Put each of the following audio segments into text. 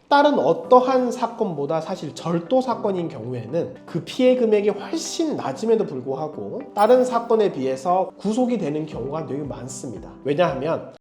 다른 어떠한 사건보다 사실 절도 사건인 경우에는 그 피해 금액이 훨씬 낮음에도 불구하고 다른 사건에 비해서 구속이 되는 경우가 되게 많습니다. 왜냐하면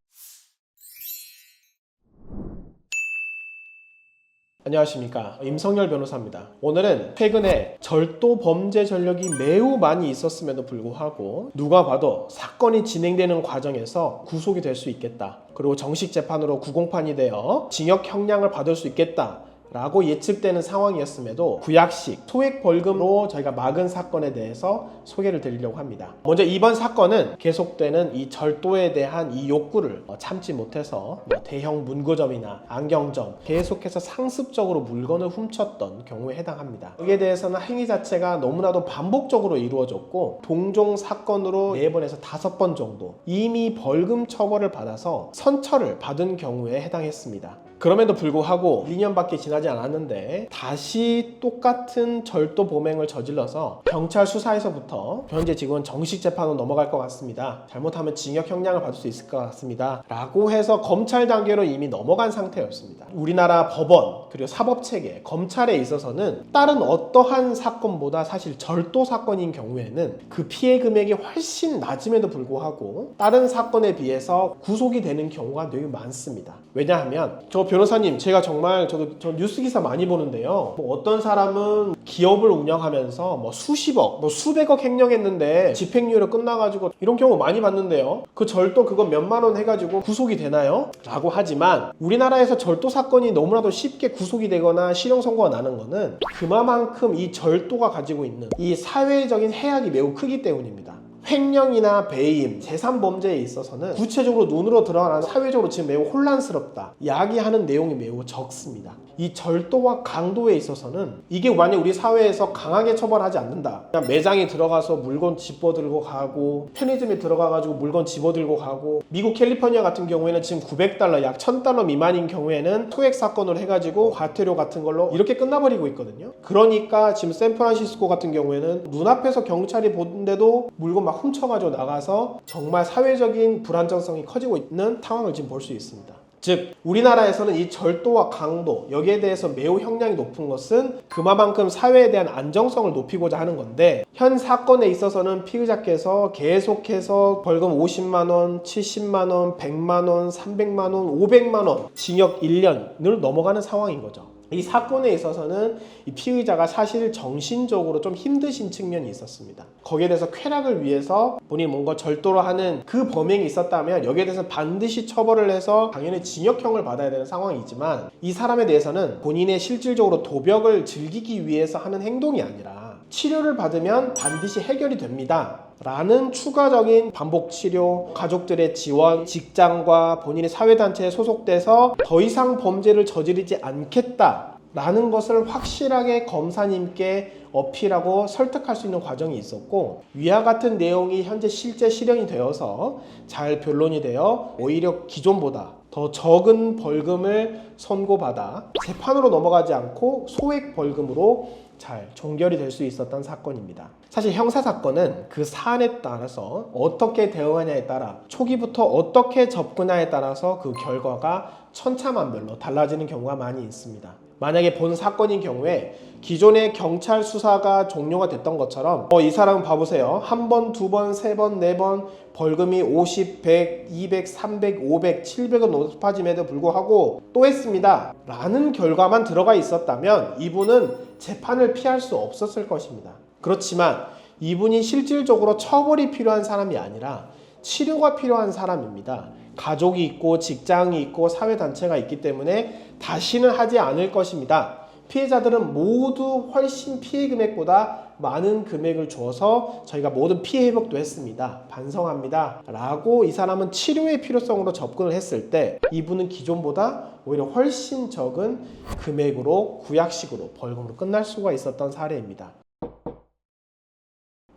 안녕하십니까, 임성열 변호사입니다. 오늘은 최근에 절도 범죄 전력이 매우 많이 있었음에도 불구하고 누가 봐도 사건이 진행되는 과정에서 구속이 될 수 있겠다, 그리고 정식 재판으로 구공판이 되어 징역 형량을 받을 수 있겠다 라고 예측되는 상황이었음에도 구약식 소액 벌금으로 저희가 막은 사건에 대해서 소개를 드리려고 합니다. 먼저 이번 사건은 계속되는 이 절도에 대한 이 욕구를 참지 못해서 대형 문구점이나 안경점 계속해서 상습적으로 물건을 훔쳤던 경우에 해당합니다. 여기에 대해서는 행위 자체가 너무나도 반복적으로 이루어졌고 동종 사건으로 4번에서 5번 정도 이미 벌금 처벌을 받아서 선처를 받은 경우에 해당했습니다. 그럼에도 불구하고 2년밖에 지나지 않았는데 다시 똑같은 절도 범행을 저질러서 경찰 수사에서부터 현재 지금은 정식 재판으로 넘어갈 것 같습니다. 잘못하면 징역 형량을 받을 수 있을 것 같습니다 라고 해서 검찰 단계로 이미 넘어간 상태였습니다. 우리나라 법원 그리고 사법체계, 검찰에 있어서는 다른 어떠한 사건보다 사실 절도 사건인 경우에는 그 피해 금액이 훨씬 낮음에도 불구하고 다른 사건에 비해서 구속이 되는 경우가 되게 많습니다. 왜냐하면 변호사님, 제가 정말 저 뉴스 기사 많이 보는데요, 어떤 사람은 기업을 운영하면서 수십억, 수백억 횡령했는데 집행유예로 끝나가지고 이런 경우 많이 봤는데요, 그 절도 그거 몇만 원 해가지고 구속이 되나요? 라고 하지만 우리나라에서 절도 사건이 너무나도 쉽게 구속이 되거나 실형 선고가 나는 거는 그만큼 이 절도가 가지고 있는 이 사회적인 해악이 매우 크기 때문입니다. 횡령이나 배임, 재산범죄에 있어서는 구체적으로 눈으로 드러나는 사회적으로 지금 매우 혼란스럽다 이야기하는 내용이 매우 적습니다. 이 절도와 강도에 있어서는 이게 만약 우리 사회에서 강하게 처벌하지 않는다, 그냥 매장에 들어가서 물건 집어들고 가고 편의점에 들어가가지고 물건 집어들고 가고, 미국 캘리포니아 같은 경우에는 지금 $900, 약 $1000 미만인 경우에는 소액 사건으로 해가지고 과태료 같은 걸로 이렇게 끝나버리고 있거든요. 그러니까 지금 샌프란시스코 같은 경우에는 눈앞에서 경찰이 보는데도 물건 막 훔쳐가지고 나가서 정말 사회적인 불안정성이 커지고 있는 상황을 지금 볼 수 있습니다. 즉 우리나라에서는 이 절도와 강도 여기에 대해서 매우 형량이 높은 것은 그만큼 사회에 대한 안정성을 높이고자 하는 건데, 현 사건에 있어서는 피의자께서 계속해서 벌금 50만원, 70만원, 100만원, 300만원, 500만원 징역 1년을 넘어가는 상황인 거죠. 이 사건에 있어서는 이 피의자가 사실 정신적으로 좀 힘드신 측면이 있었습니다. 거기에 대해서 쾌락을 위해서 본인이 뭔가 절도를 하는 그 범행이 있었다면 여기에 대해서 반드시 처벌을 해서 당연히 징역형을 받아야 되는 상황이지만, 이 사람에 대해서는 본인의 실질적으로 도벽을 즐기기 위해서 하는 행동이 아니라 치료를 받으면 반드시 해결이 됩니다 라는 추가적인 반복 치료, 가족들의 지원, 직장과 본인의 사회단체에 소속돼서 더 이상 범죄를 저지르지 않겠다 라는 것을 확실하게 검사님께 어필하고 설득할 수 있는 과정이 있었고, 위와 같은 내용이 현재 실제 실현이 되어서 잘 변론이 되어 오히려 기존보다 더 적은 벌금을 선고받아 재판으로 넘어가지 않고 소액 벌금으로 잘 종결이 될 수 있었던 사건입니다. 사실 형사사건은 그 사안에 따라서 어떻게 대응하냐에 따라, 초기부터 어떻게 접근하냐에 따라서 그 결과가 천차만별로 달라지는 경우가 많이 있습니다. 만약에 본 사건인 경우에 기존의 경찰 수사가 종료가 됐던 것처럼 이 사람은 봐보세요, 한 번, 두 번, 세 번, 네 번 벌금이 50, 100, 200, 300, 500, 700은 높아짐에도 불구하고 또 했습니다 라는 결과만 들어가 있었다면 이분은 재판을 피할 수 없었을 것입니다. 그렇지만 이분이 실질적으로 처벌이 필요한 사람이 아니라 치료가 필요한 사람입니다. 가족이 있고 직장이 있고 사회단체가 있기 때문에 다시는 하지 않을 것입니다. 피해자들은 모두 훨씬 피해 금액보다 많은 금액을 주어서 저희가 모든 피해 회복도 했습니다, 반성합니다 라고 이 사람은 치료의 필요성으로 접근을 했을 때 이분은 기존보다 오히려 훨씬 적은 금액으로 구약식으로 벌금으로 끝날 수가 있었던 사례입니다.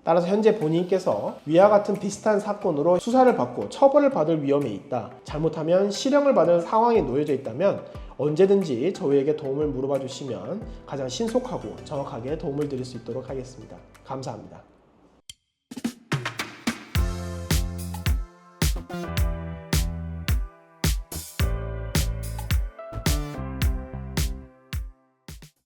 따라서 현재 본인께서 위와 같은 비슷한 사건으로 수사를 받고 처벌을 받을 위험에 있다, 잘못하면 실형을 받을 상황에 놓여져 있다면 언제든지 저희에게 도움을 물어봐 주시면 가장 신속하고 정확하게 도움을 드릴 수 있도록 하겠습니다. 감사합니다.